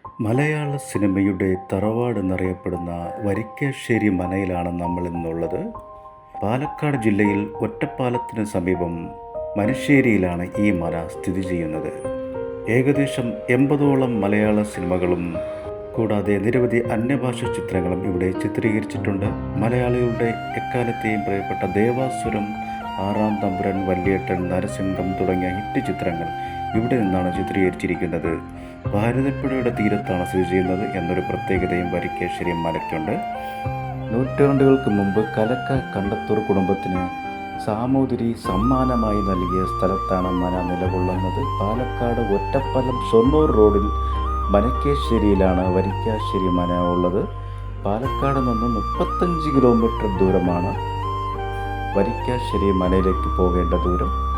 മലയാള സിനിമയുടെ തറവാട് എന്നറിയപ്പെടുന്ന വരിക്കാശ്ശേരി മനയിലാണ് നമ്മൾ ഇന്നുള്ളത്. പാലക്കാട് ജില്ലയിൽ ഒറ്റപ്പാലത്തിന് സമീപം മനശ്ശേരിയിലാണ് ഈ മന സ്ഥിതി ചെയ്യുന്നത്. ഏകദേശം 80ഓളം മലയാള സിനിമകളും കൂടാതെ നിരവധി അന്യഭാഷ ചിത്രങ്ങളും ഇവിടെ ചിത്രീകരിച്ചിട്ടുണ്ട്. മലയാളികളുടെ എക്കാലത്തെയും പ്രിയപ്പെട്ട ദേവാസുരം, ആറാം തമ്പുരാൻ, വല്യേട്ടൻ, നരസിംഹം തുടങ്ങിയ ഹിറ്റ് ചിത്രങ്ങൾ ഇവിടെ നിന്നാണ് ചിത്രീകരിച്ചിരിക്കുന്നത്. ഭാരതപ്പുഴയുടെ തീരത്താണ് സ്ഥിതി ചെയ്യുന്നത് എന്നൊരു പ്രത്യേകതയും വരിക്കാശ്ശേരി മലയ്ക്കുണ്ട്. നൂറ്റാണ്ടുകൾക്ക് മുമ്പ് കലക്ക കണ്ടത്തൂർ കുടുംബത്തിന് സാമൂതിരി സമ്മാനമായി നൽകിയ സ്ഥലത്താണ് മന നിലകൊള്ളുന്നത്. പാലക്കാട് ഒറ്റപ്പാലം ഷൊർണൂർ റോഡിൽ മനക്കേശ്ശേരിയിലാണ് വരിക്കാശ്ശേരി മന ഉള്ളത്. പാലക്കാട് നിന്ന് 35 കിലോമീറ്റർ ദൂരമാണ് വരിക്കാശ്ശേരി മനയിലേക്ക് പോകേണ്ട ദൂരം.